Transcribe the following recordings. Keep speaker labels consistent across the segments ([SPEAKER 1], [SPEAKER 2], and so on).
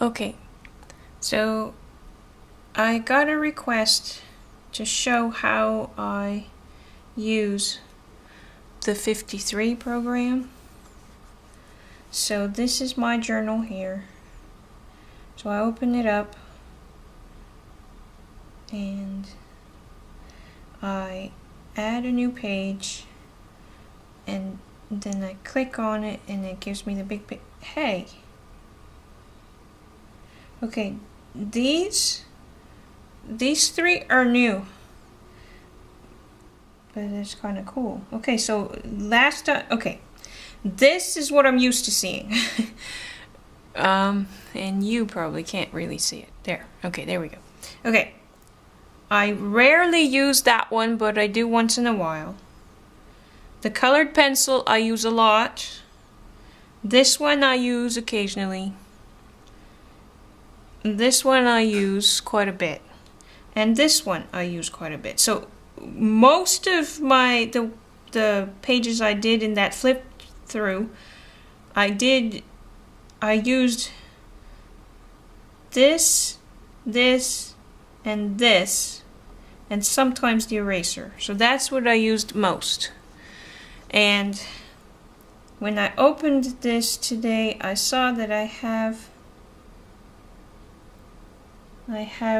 [SPEAKER 1] Okay, so I got a request to show how I use the 53 program. So this is my journal here. So I open it up and I add a new page, and then I click on it and it gives me the big hey. Okay, these three are new, but it's kind of cool. Okay, so last time, okay, this is what I'm used to seeing. And you probably can't really see it. There. Okay, there we go. Okay. I rarely use that one, but I do once in a while. The colored pencil I use a lot. This one I use occasionally. This one I use quite a bit. And this one I use quite a bit. So most of the pages I did in that flip through, I used this, and this, and sometimes the eraser. So that's what I used most. And when I opened this today, I saw that I have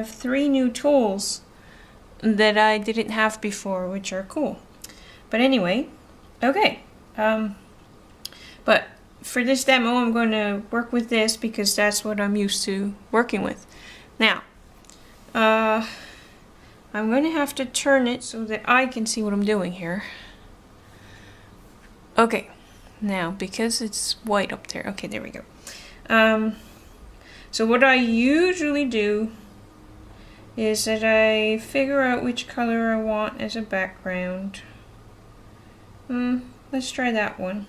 [SPEAKER 1] 3 new tools that I didn't have before, which are cool. But anyway, okay. But for this demo, I'm going to work with this because that's what I'm used to working with. Now, I'm going to have to turn it so that I can see what I'm doing here. Okay, now because it's white up there. Okay, there we go. So what I usually do is that I figure out which color I want as a background. Let's try that one.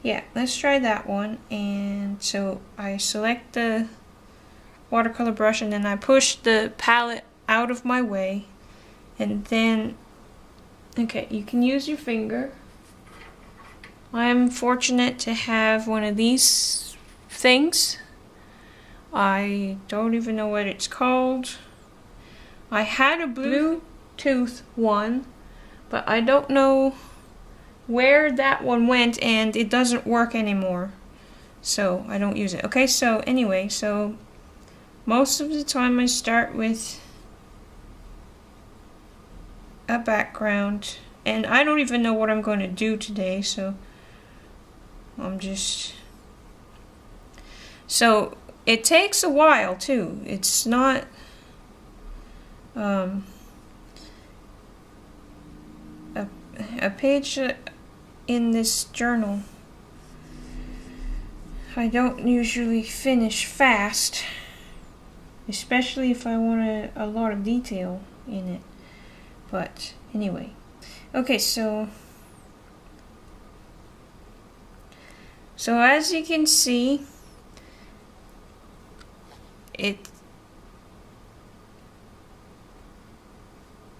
[SPEAKER 1] Yeah, let's try that one. And so I select the watercolor brush and then I push the palette out of my way, and then, okay, you can use your finger. I'm fortunate to have one of these things. I don't even know what it's called. I had a Bluetooth one, but I don't know where that one went, and it doesn't work anymore, so I don't use it. Okay, so anyway, so most of the time I start with a background, and I don't even know what I'm going to do today, so so it takes a while too. It's not a page in this journal I don't usually finish fast, especially if I want a lot of detail in it. But anyway, okay, so as you can see,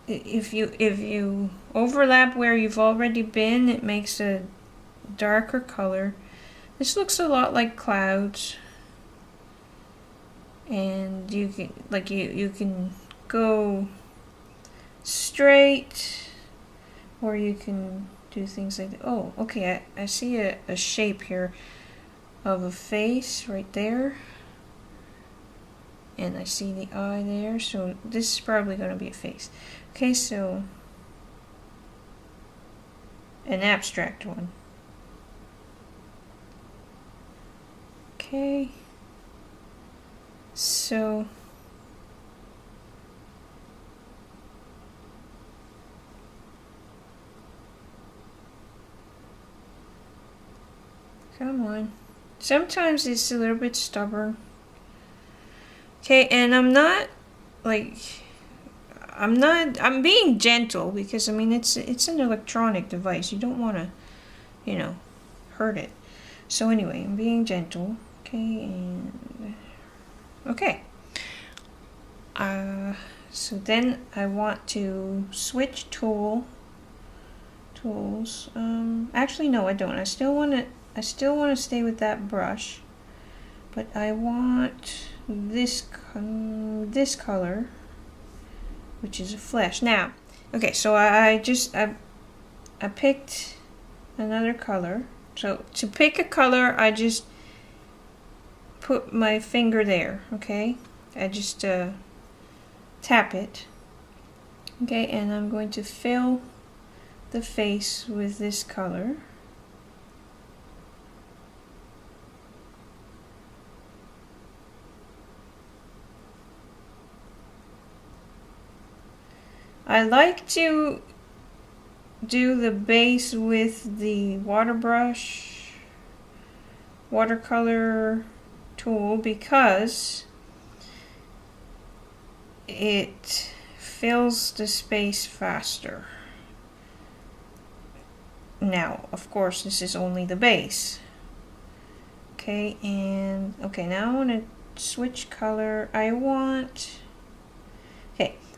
[SPEAKER 1] if you overlap where you've already been, it makes a darker color. This looks a lot like clouds, and you can you can go straight, or you can do things like that. Oh, okay, I see a shape here of a face right there, and I see the eye there, so this is probably going to be a face. Okay, so an abstract one. Okay, so come on. Sometimes it's a little bit stubborn. Okay, and I'm being gentle because I mean it's an electronic device. You don't want to, hurt it. So anyway, I'm being gentle. Okay, and okay. So then I want to switch tools. Actually no, I don't. I still want I still want to stay with that brush, but I want this color, which is a flesh. Now, okay, so I picked another color. So to pick a color, I just put my finger there, okay? I just tap it. Okay, and I'm going to fill the face with this color. I like to do the base with the watercolor tool because it fills the space faster. Now, of course, this is only the base. Okay, and okay, now I want to switch color.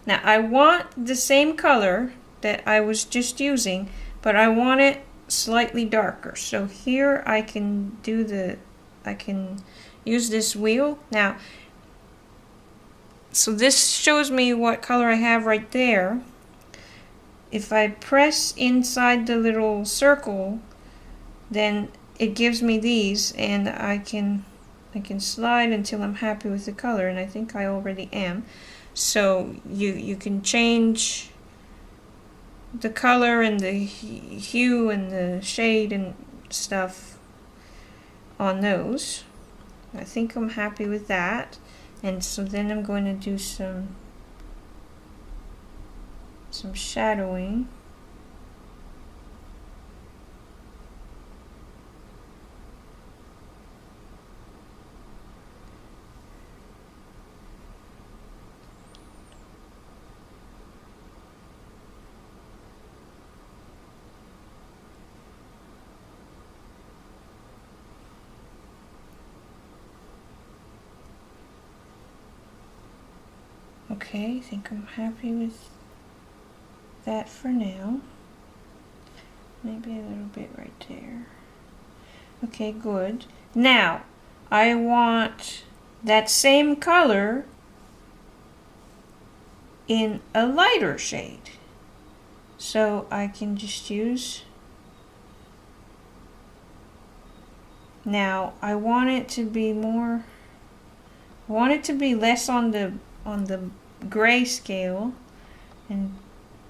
[SPEAKER 1] Now I want the same color that I was just using, but I want it slightly darker. So here I can use this wheel. Now, so this shows me what color I have right there. If I press inside the little circle, then it gives me these, and I can slide until I'm happy with the color, and I think I already am. So you can change the color and the hue and the shade and stuff on those. I think I'm happy with that. And so then I'm going to do some shadowing. Okay, I think I'm happy with that for now. Maybe a little bit right there. Okay, good. Now, I want that same color in a lighter shade. So I can just use... Now, I want it to be more... I want it to be less on the gray scale and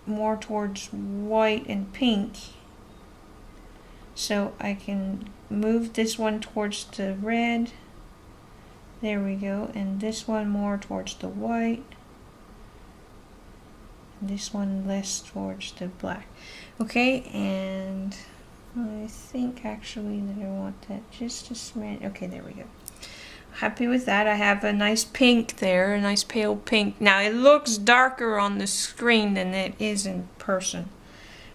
[SPEAKER 1] more towards white and pink. So I can move this one towards the red. There we go. And this one more towards the white. And this one less towards the black. Okay, and I think actually that I want that just a smidge. Okay, there we go. Happy with that. I have a nice pink there, a nice pale pink. Now it looks darker on the screen than it is in person.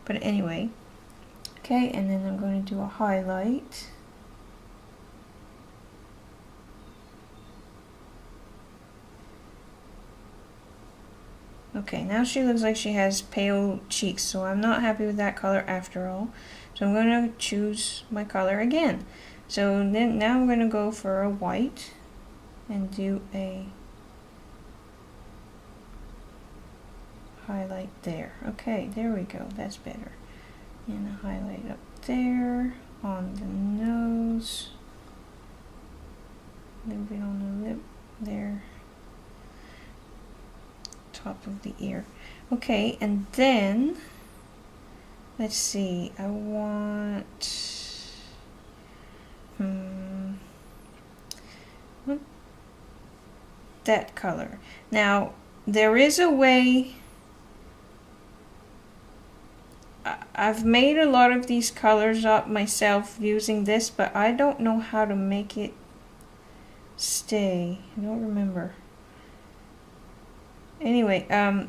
[SPEAKER 1] But anyway. Okay, and then I'm going to do a highlight. Okay, now she looks like she has pale cheeks, so I'm not happy with that color after all. So I'm going to choose my color again. So then now I'm going to go for a white and do a highlight there. Okay, there we go. That's better. And a highlight up there on the nose. A little bit on the lip there. Top of the ear. Okay, and then let's see. I want that color. Now there is a way. I've made a lot of these colors up myself using this, but I don't know how to make it stay. I don't remember. Anyway,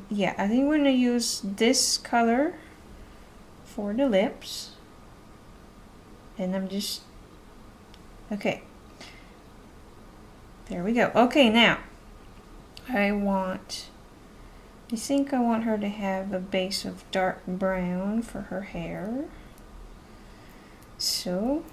[SPEAKER 1] yeah, I think we're gonna use this color for the lips. And I'm just, okay. There we go. Okay, now, I think I want her to have a base of dark brown for her hair. So,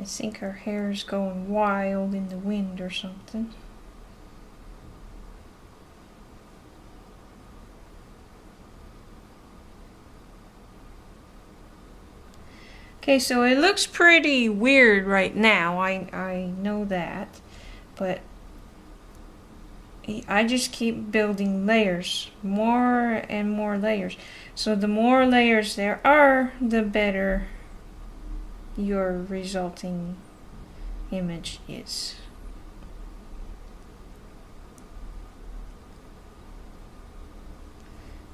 [SPEAKER 1] I think her hair is going wild in the wind or something. Okay, so it looks pretty weird right now, I know that, but I just keep building layers, more and more layers. So the more layers there are, the better your resulting image is.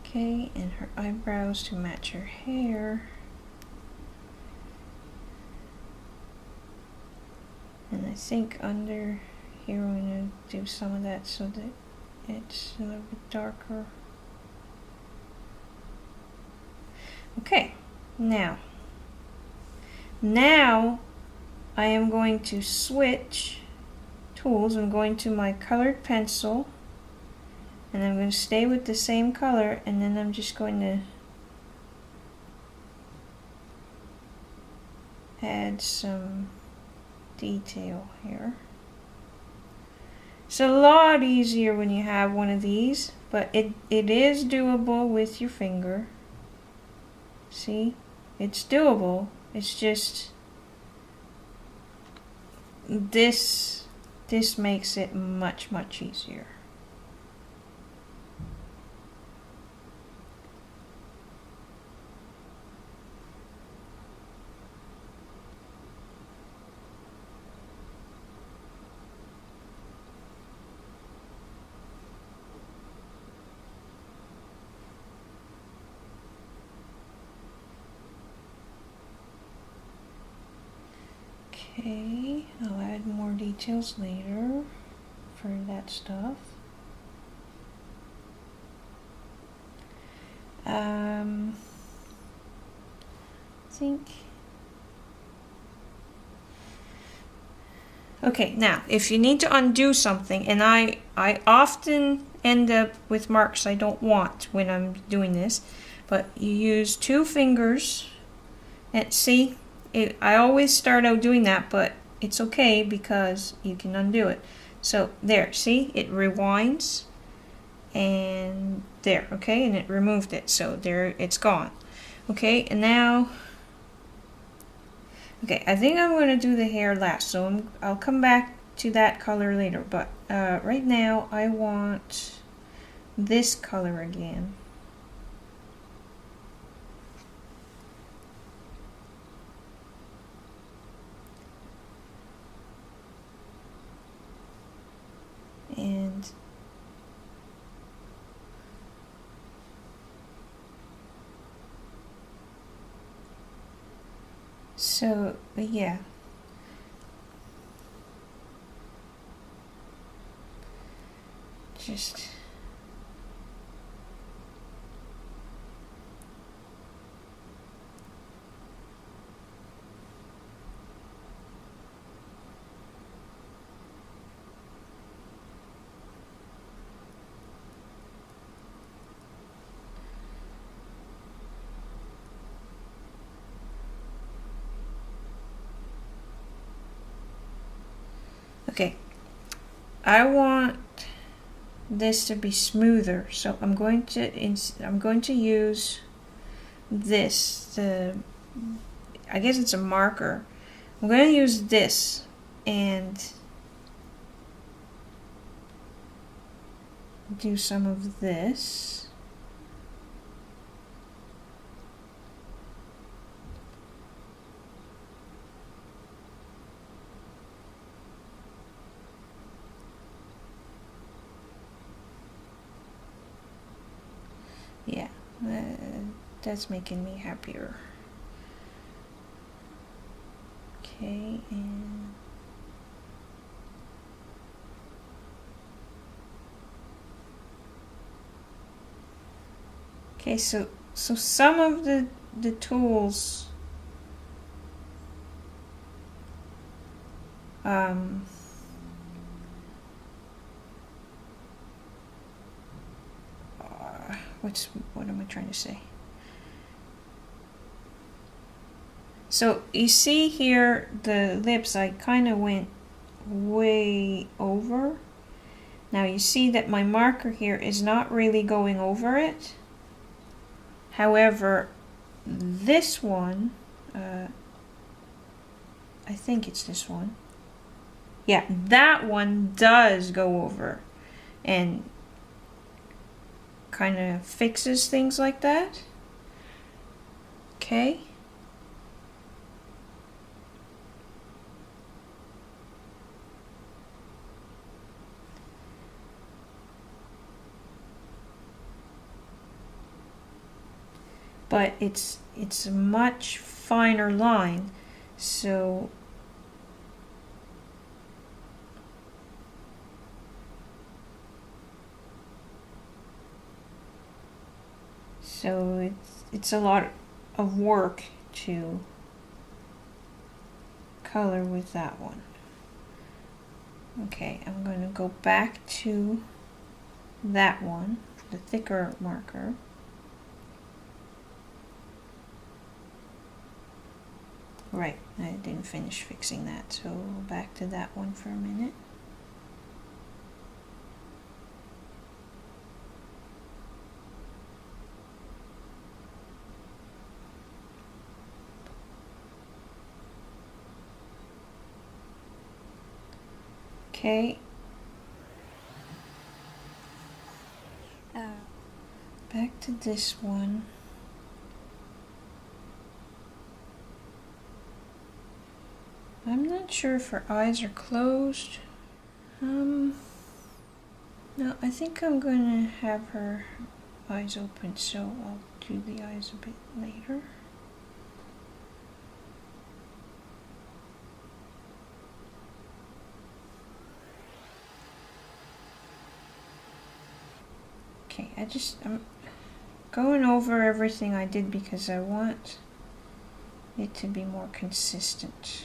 [SPEAKER 1] Okay, and her eyebrows to match her hair. And I think under here I'm going to do some of that so that it's a little bit darker. Okay, now I am going to switch tools. I'm going to my colored pencil and I'm going to stay with the same color, and then I'm just going to add some detail here. It's a lot easier when you have one of these, but it is doable with your finger. See? It's doable. It's just this makes it much easier. Okay, I'll add more details later for that stuff. I think. Okay, now if you need to undo something, and I often end up with marks I don't want when I'm doing this, but you use 2 fingers and see. I always start out doing that, but it's okay because you can undo it. So there, see, it rewinds, and there, okay, and it removed it, so there, it's gone. Okay, and now, okay, I think I'm going to do the hair last, so I'll come back to that color later, but right now I want this color again. And so, yeah. Just okay, I want this to be smoother, so I'm going to use this. I guess it's a marker. I'm going to use this and do some of this. Yeah, that's making me happier. Okay, and okay, so some of the tools what am I trying to say? So you see here the lips, I kind of went way over. Now you see that my marker here is not really going over it. However, this one, I think it's this one. Yeah, that one does go over and kind of fixes things like that. Okay. But it's a much finer line, so it's a lot of work to color with that one. Okay, I'm going to go back to that one, the thicker marker. Right, I didn't finish fixing that, so back to that one for a minute. Okay. Back to this one. I'm not sure if her eyes are closed. No, I think I'm gonna have her eyes open, so I'll do the eyes a bit later. Okay, I'm going over everything I did because I want it to be more consistent.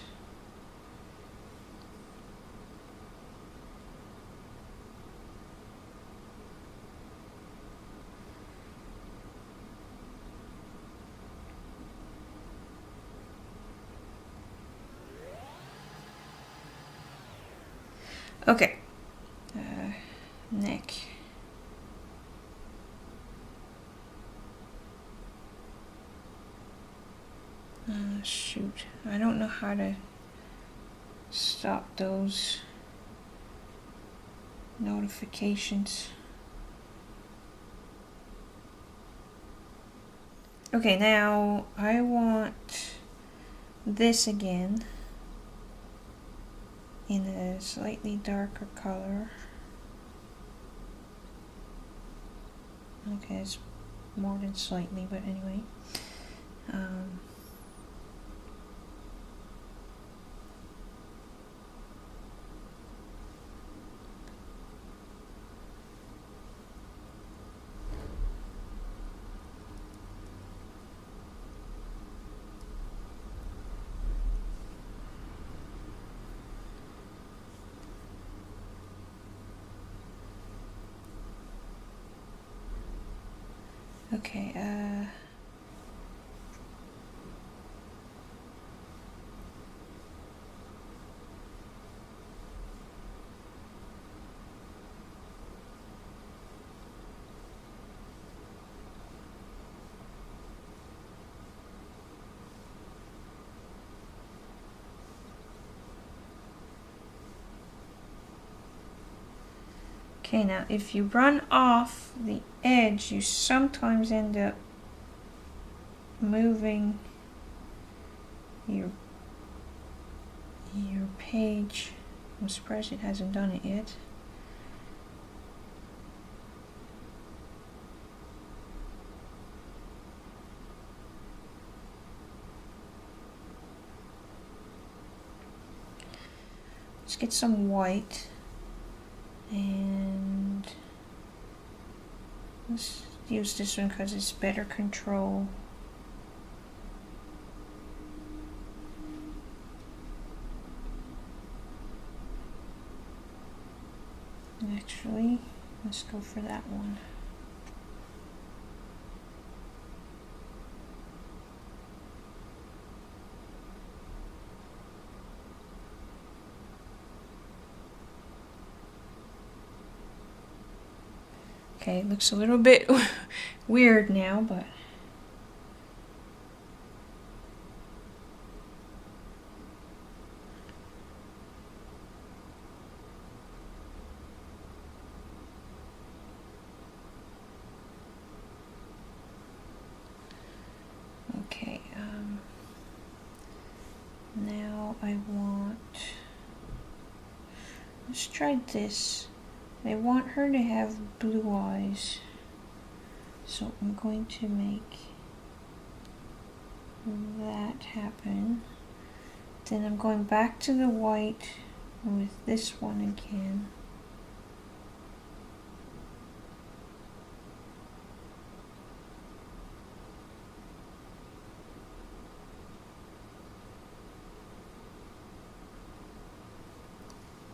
[SPEAKER 1] Okay, neck. Shoot, I don't know how to stop those notifications. Okay, now I want this again in a slightly darker color. Okay, it's more than slightly, but anyway. Okay, okay, now if you run off the edge, you sometimes end up moving your page. I'm surprised it hasn't done it yet. Let's get some white and let's use this one because it's better control. Actually, let's go for that one. Okay, it looks a little bit weird now, but okay, now I want, let's try this. I want her to have blue eyes, so I'm going to make that happen. Then I'm going back to the white with this one again.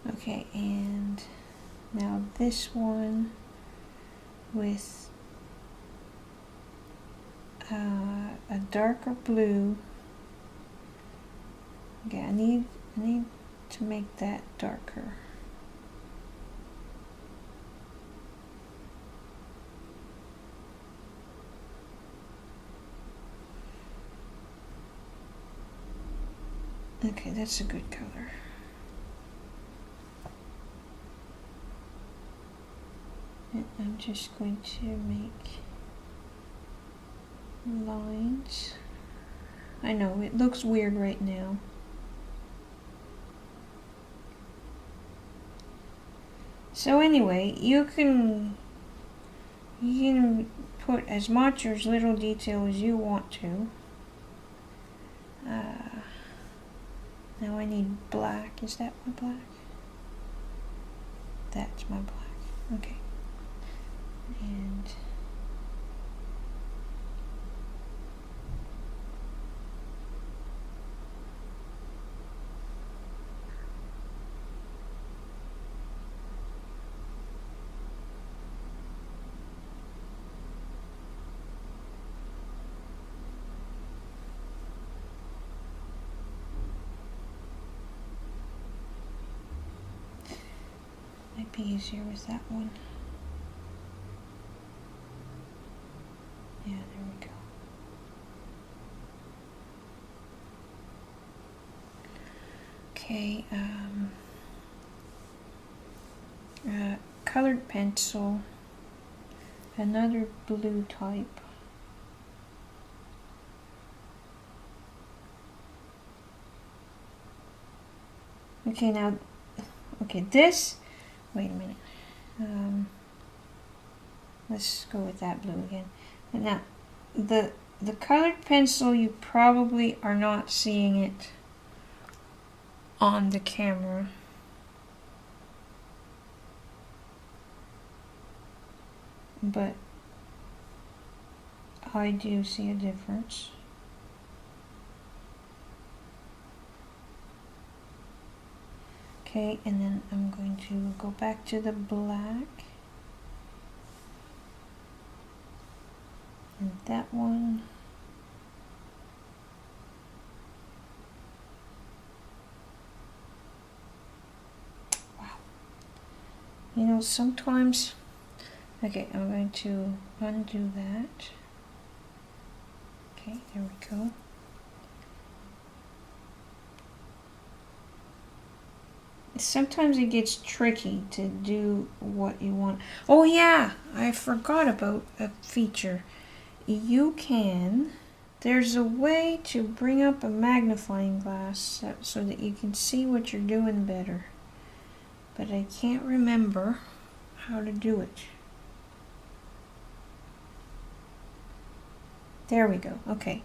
[SPEAKER 1] Okay, and now this one with a darker blue. Okay, I need to make that darker. Okay, that's a good color. And I'm just going to make lines. I know, it looks weird right now. So anyway, you can put as much or as little detail as you want to. Now I need black. Is that my black? That's my black. Okay. And might be easier with that one. Yeah, there we go. Okay, colored pencil, another blue type. Okay, now, okay, this, wait a minute. Let's go with that blue again. And now, the colored pencil, you probably are not seeing it on the camera. But I do see a difference. Okay, and then I'm going to go back to the black. And that one. Wow. You know, sometimes, okay, I'm going to undo that. Okay, there we go. Sometimes it gets tricky to do what you want. Oh yeah, I forgot about a feature. You can, there's a way to bring up a magnifying glass so that you can see what you're doing better. But I can't remember how to do it. There we go, okay.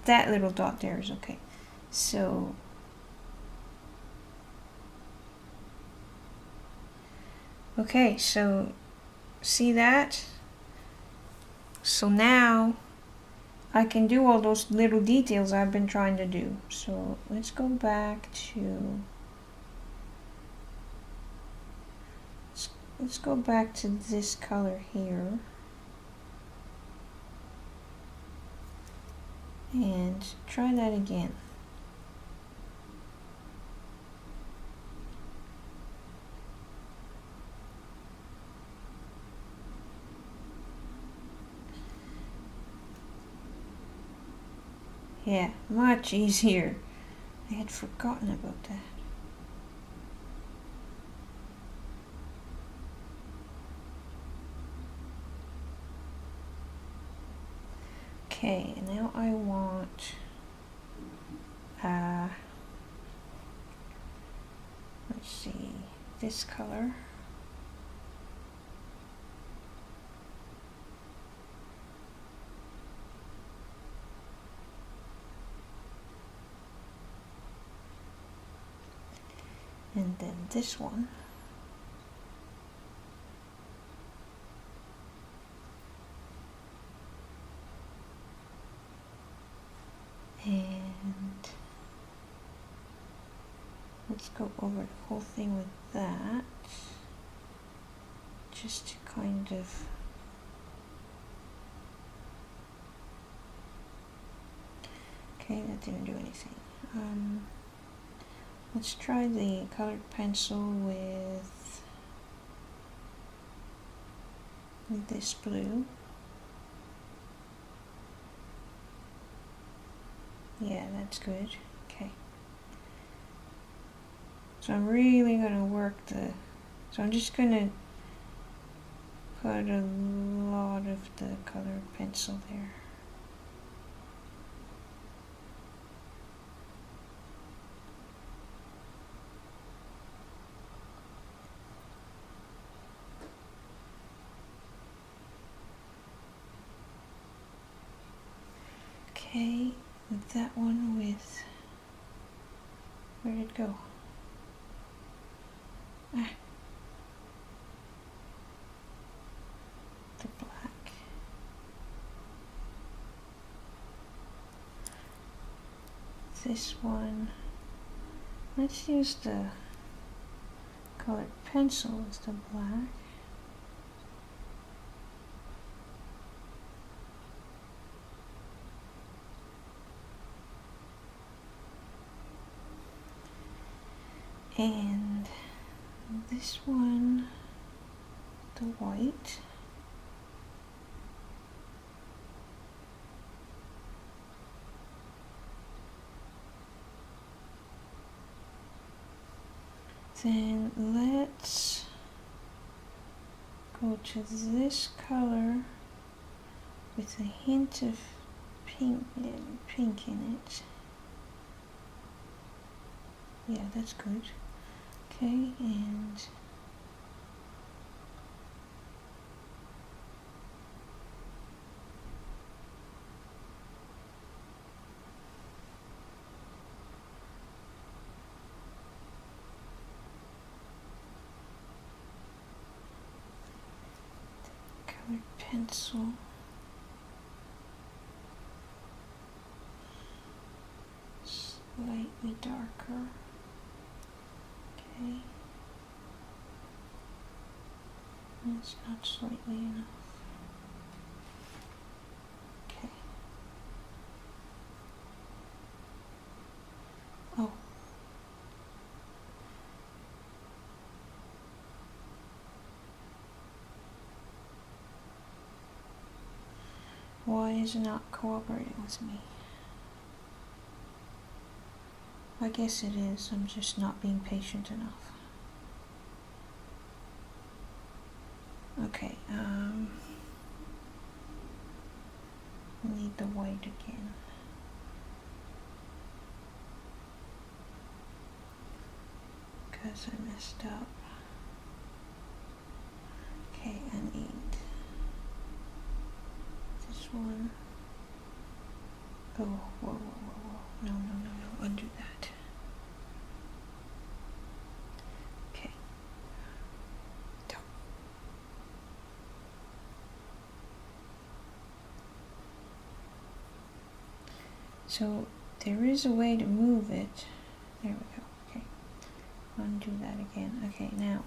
[SPEAKER 1] That little dot there is okay. So, okay, so see that? So now I can do all those little details I've been trying to do. So let's go back to, let's go back to this color here. And try that again. Yeah, much easier. I had forgotten about that. Okay, now I want let's see, this color. And then this one. And let's go over the whole thing with that, just to kind of okay, that didn't do anything. Let's try the colored pencil with this blue. Yeah, that's good. Okay. So I'm really gonna work so I'm just gonna put a lot of the colored pencil there. Okay, that one with, where did it go? Ah. The black. This one, let's use the colored pencil as the black. And this one, the white. Then let's go to this color with a hint of pink in it. Yeah, that's good. Okay, and colored pencil. Slightly darker. Okay. That's not slightly enough. Okay. Oh. Why is it not cooperating with me? I guess it is. I'm just not being patient enough. Okay, need the white again. Because I messed up. Okay, I need this one. Oh, whoa. No, undo that. Okay. So there is a way to move it. There we go. Okay. Undo that again. Okay, now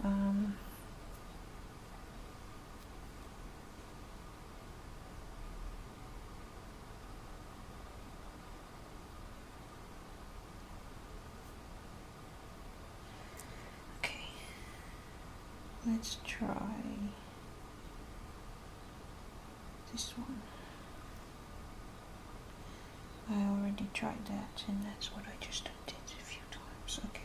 [SPEAKER 1] okay. Let's try this one. I already tried that, and that's what I just did a few times. Okay.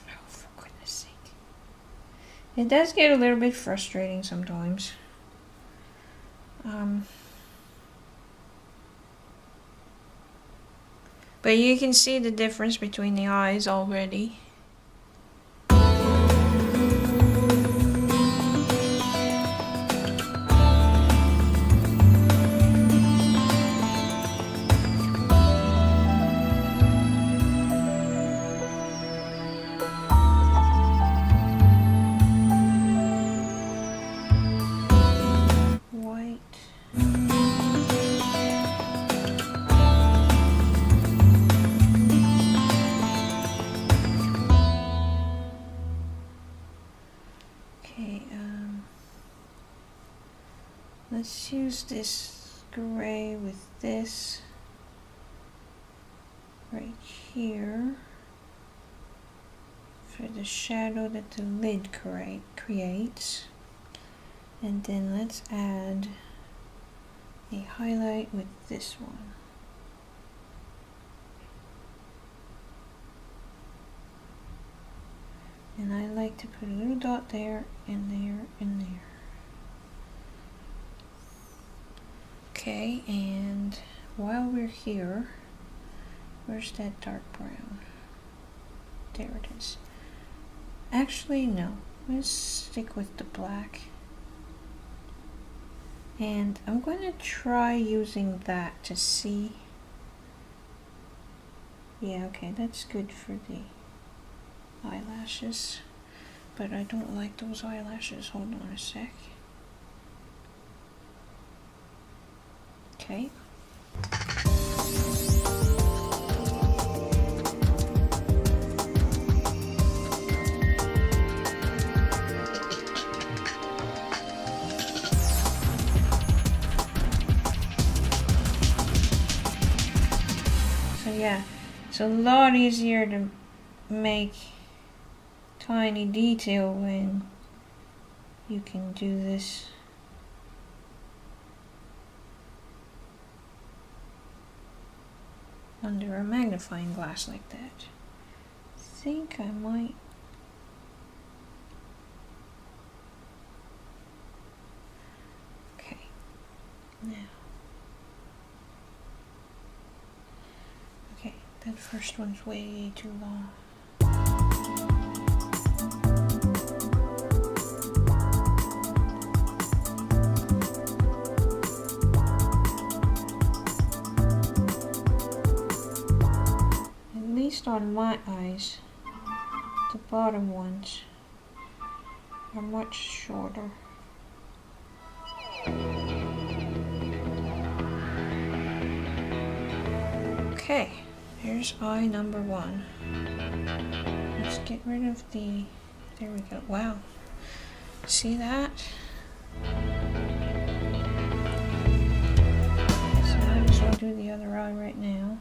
[SPEAKER 1] Oh, for goodness sake. It does get a little bit frustrating sometimes. But you can see the difference between the eyes already. Let's use this gray with this right here for the shadow that the lid creates. And then let's add a highlight with this one. And I like to put a little dot there and there and there. Okay, and while we're here, where's that dark brown? There it is. Actually, no. Let's stick with the black. And I'm going to try using that to see. Yeah, okay, that's good for the eyelashes. But I don't like those eyelashes. Hold on a sec. Okay. So yeah, it's a lot easier to make tiny detail when you can do this. Under a magnifying glass like that. I think I might. Okay, now. Okay, that first one's way too long. On my eyes, the bottom ones are much shorter. Okay, here's eye number one. Let's get rid of the, there we go, wow. See that? So I might as well do the other eye right now.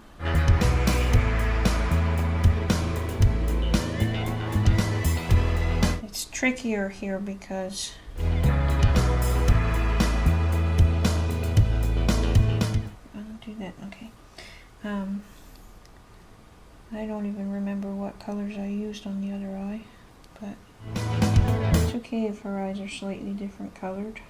[SPEAKER 1] It's trickier here because I'll do that. Okay. I don't even remember what colors I used on the other eye, but it's okay if her eyes are slightly different colored.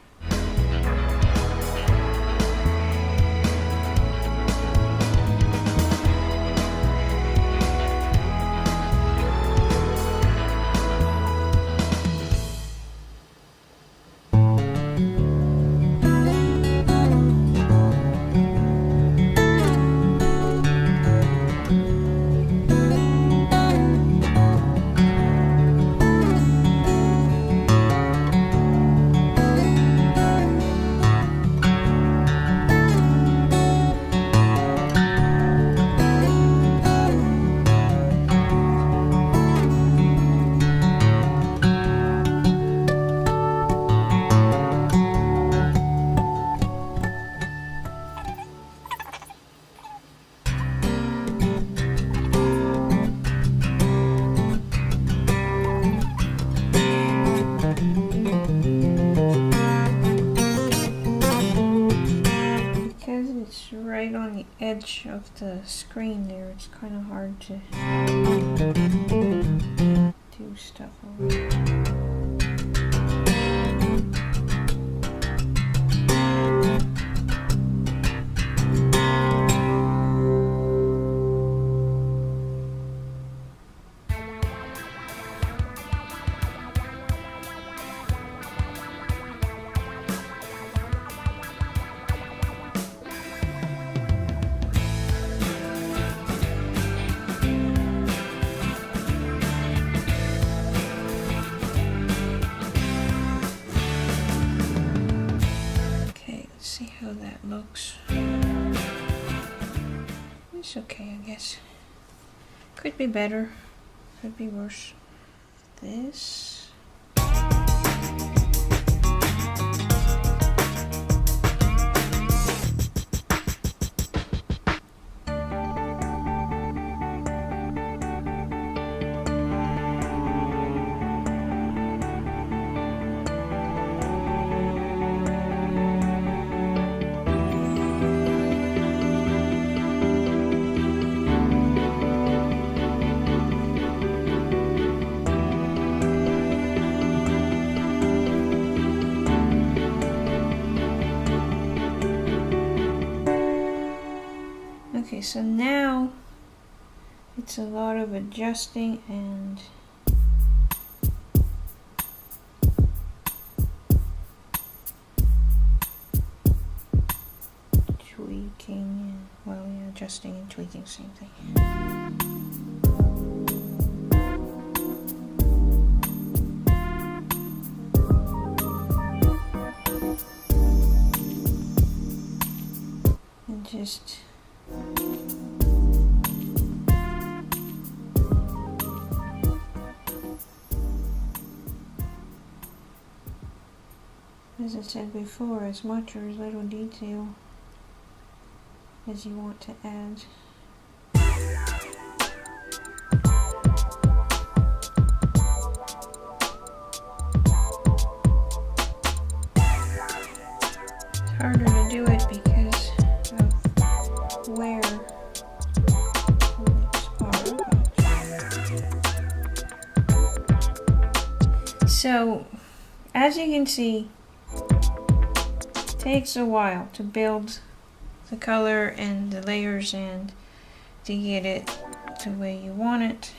[SPEAKER 1] edge of the screen there. It's kind of hard to do stuff over. How that looks. It's okay, I guess. Could be better, could be worse. This. Okay, so now it's a lot of adjusting and tweaking, well, yeah, adjusting and tweaking, same thing. And just as I said before, as much or as little detail as you want to add. It's harder to do it because of where lips are. So, as you can see, it takes a while to build the color and the layers and to get it the way you want it.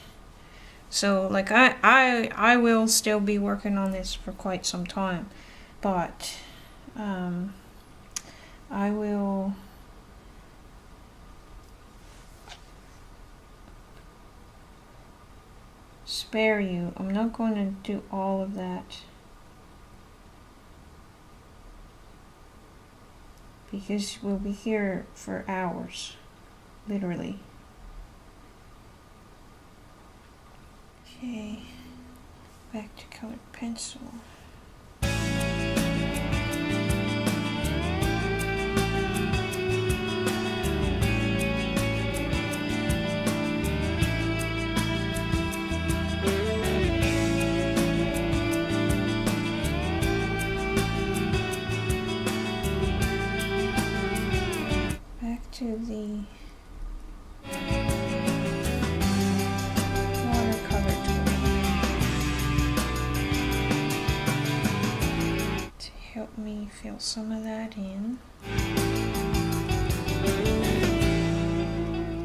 [SPEAKER 1] So like I will still be working on this for quite some time, but I will spare you. I'm not going to do all of that because we'll be here for hours, literally. Okay, back to colored pencil. To the watercolor tool to help me fill some of that in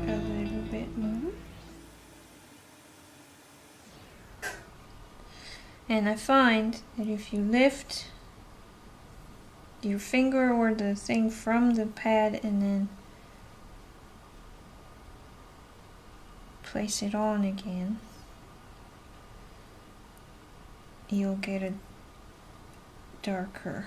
[SPEAKER 1] a little bit more. And I find that if you lift your finger or the thing from the pad and then place it on again, you'll get a darker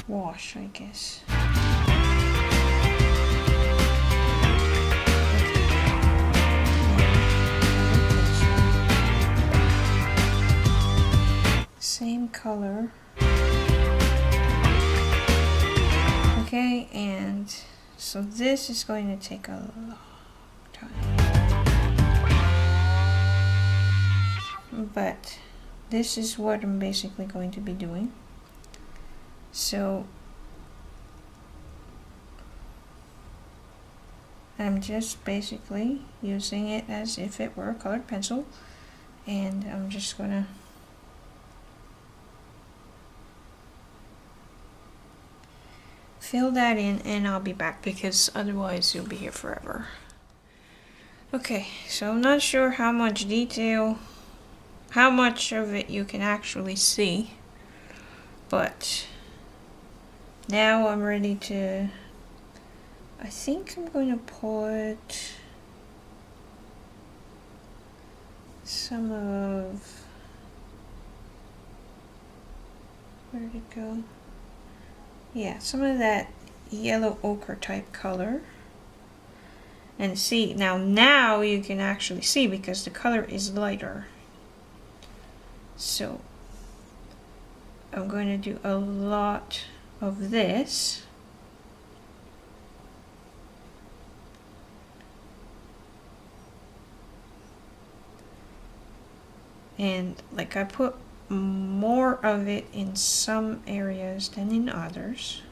[SPEAKER 1] wash, I guess. Same color. Okay, and so this is going to take a long time. But this is what I'm basically going to be doing. So I'm just basically using it as if it were a colored pencil, and I'm just gonna fill that in, and I'll be back because otherwise you'll be here forever. Okay, so I'm not sure how much detail, how much of it you can actually see, but now I'm ready to, I think I'm going to put some of, where did it go? Yeah, some of that yellow ochre type color. And see, now you can actually see because the color is lighter. So I'm going to do a lot of this. And like I put more of it in some areas than in others.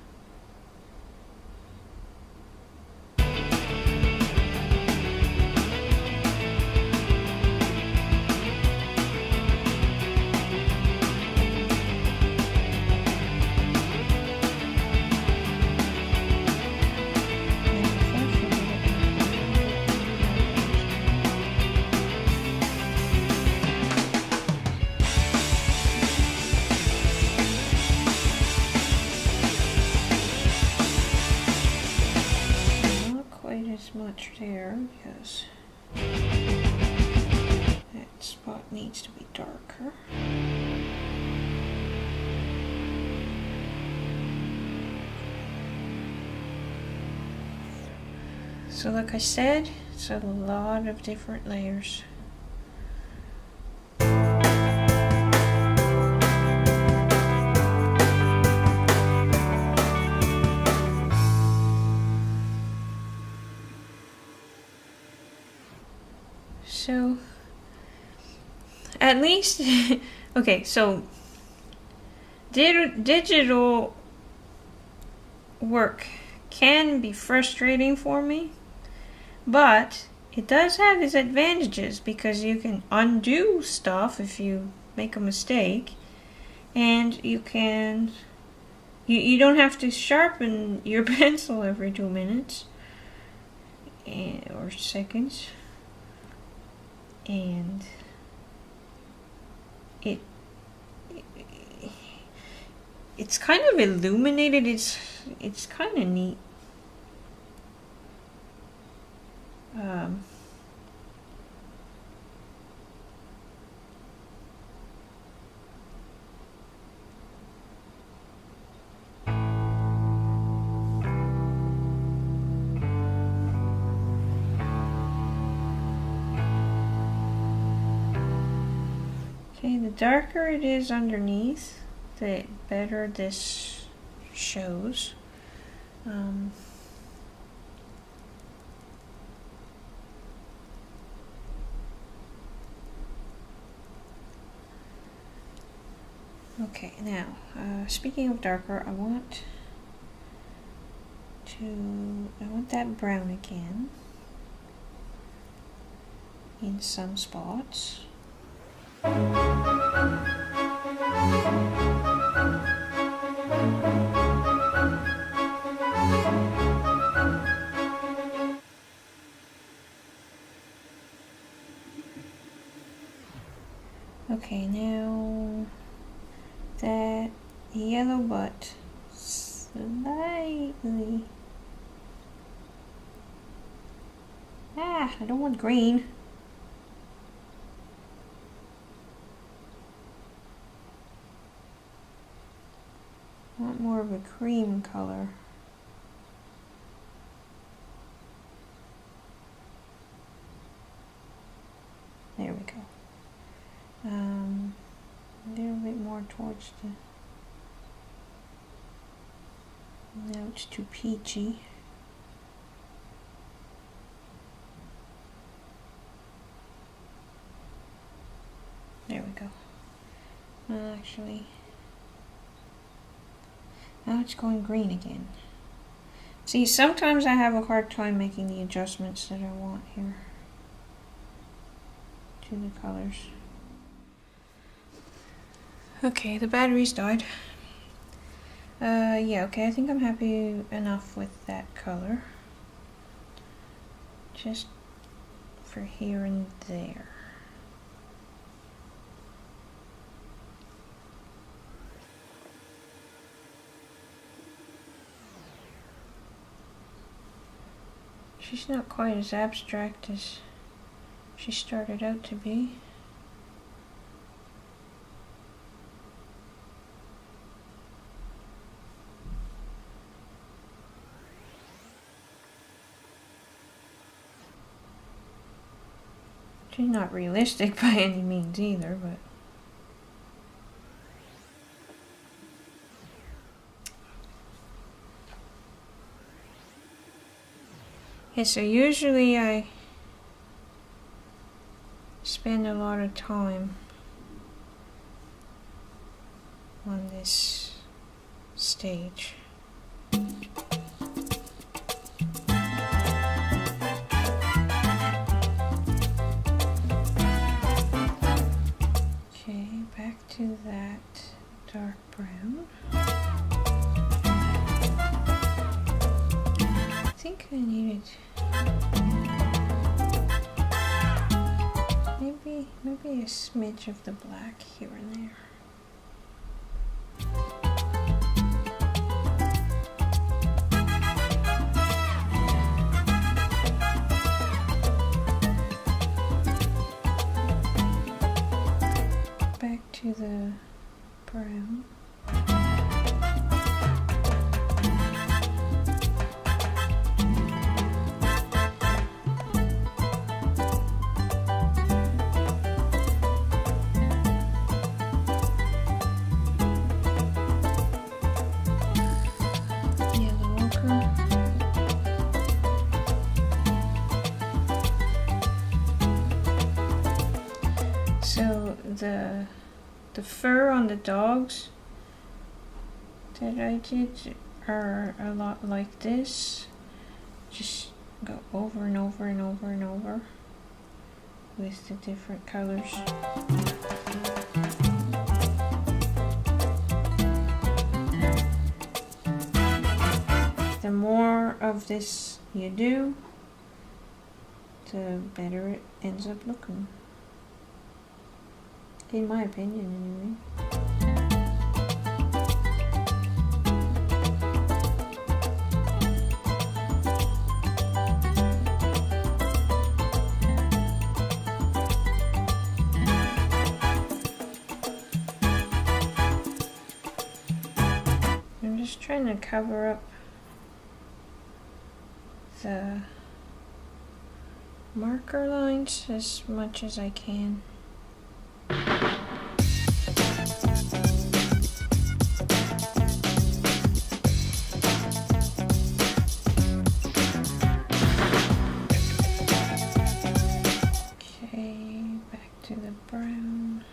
[SPEAKER 1] As much there because that spot needs to be darker. So like I said, it's a lot of different layers. So, at least, okay, so digital work can be frustrating for me, but it does have its advantages because you can undo stuff if you make a mistake, and you can, you don't have to sharpen your pencil every 2 minutes or seconds. And it's kind of illuminated. It's kind of neat. Okay, the darker it is underneath, the better this shows. Okay, now, speaking of darker, I want that brown again in some spots. Okay, now that yellow butt slightly. I don't want green. I want more of a cream color. There we go. A little bit more towards the, now it's too peachy. actually. Now it's going green again. See, sometimes I have a hard time making the adjustments that I want here to the colors. Okay, the battery's died. Yeah, okay, I think I'm happy enough with that color. Just for here and there. She's not quite as abstract as she started out to be. She's not realistic by any means either, but yeah, so usually I spend a lot of time on this stage. Okay, back to that dark brown. I think I needed maybe a smidge of the black here and there. Back to the brown. So the fur on the dogs that I did are a lot like this. Just go over and over and over and over with the different colors. The more of this you do, the better it ends up looking. In my opinion, anyway. I'm just trying to cover up the marker lines as much as I can. To the brown.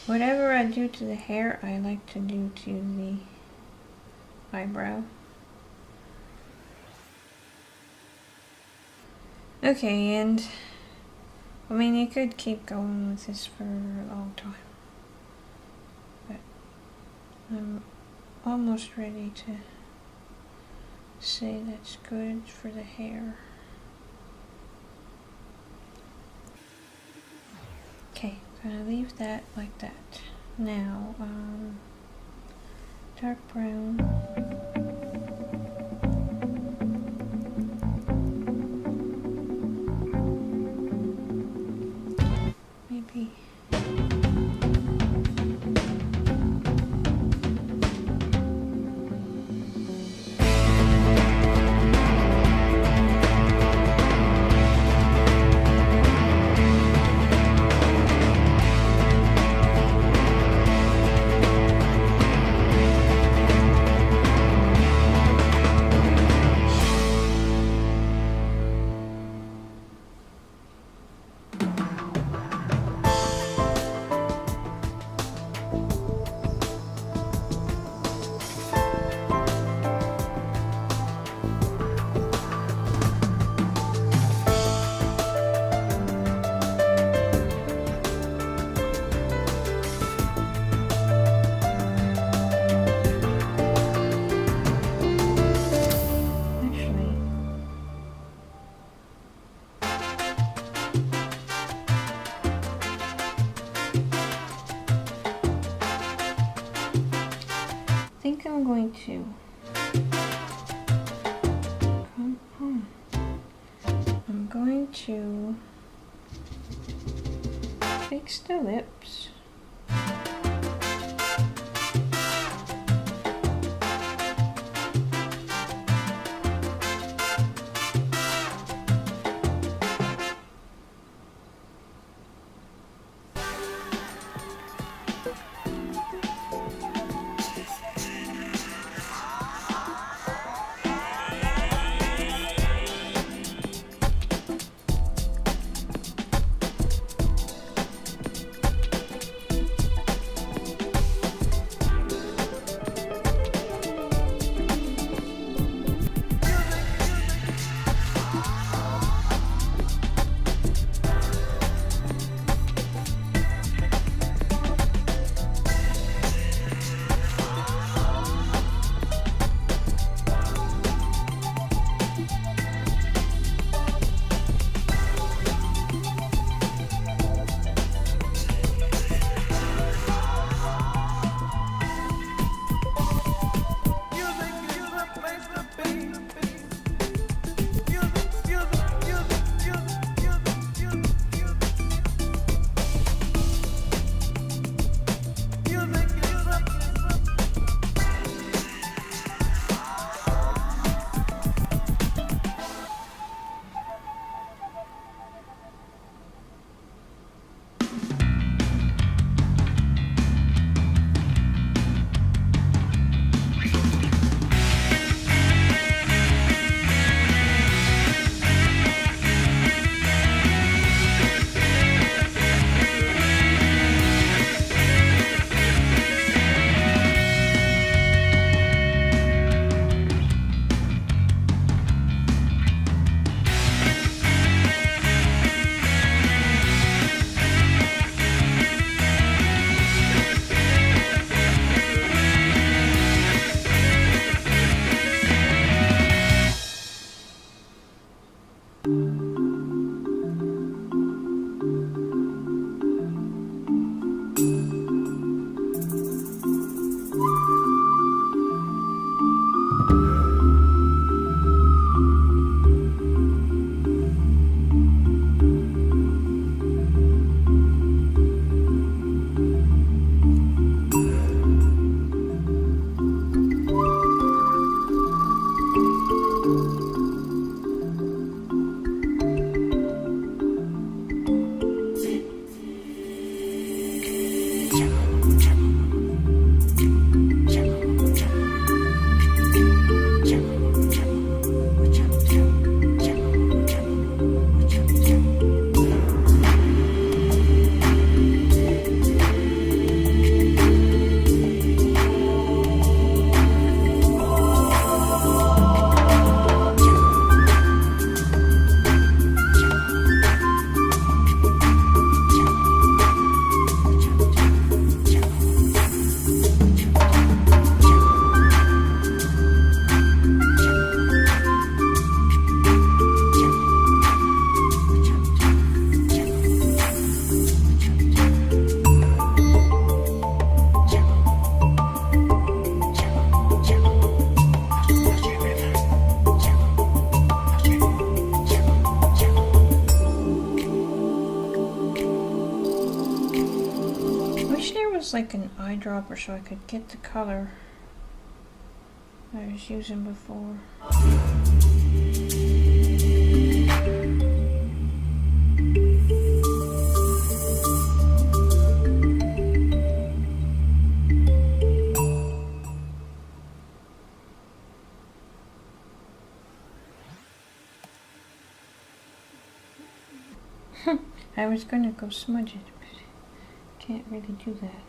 [SPEAKER 1] Whatever I do to the hair, I like to do to the eyebrow. Okay, and I mean, you could keep going with this for a long time, but I'm almost ready to say that's good for the hair. Okay, gonna leave that like that. Now, dark brown. Maybe. to fix the lips. Like an eyedropper so I could get the color I was using before. I was gonna go smudge it, but can't really do that.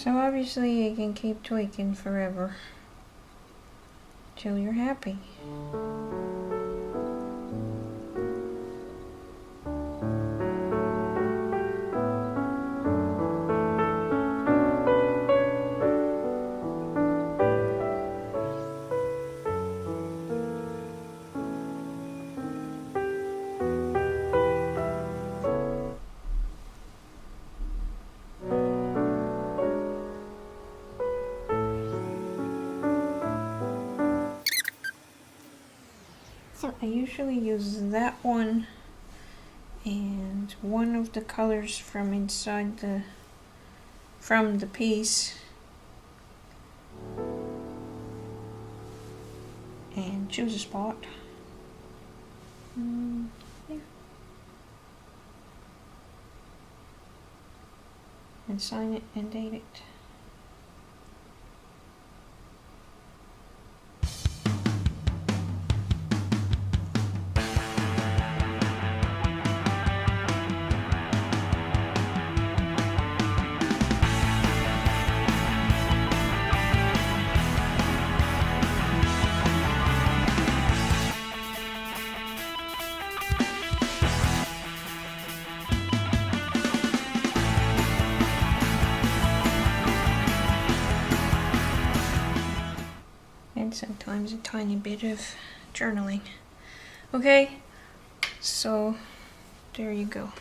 [SPEAKER 1] So obviously you can keep tweaking forever till you're happy. I usually use that one and one of the colors from inside from the piece and choose a spot. There. And sign it and date it. And sometimes a tiny bit of journaling. Okay, so there you go.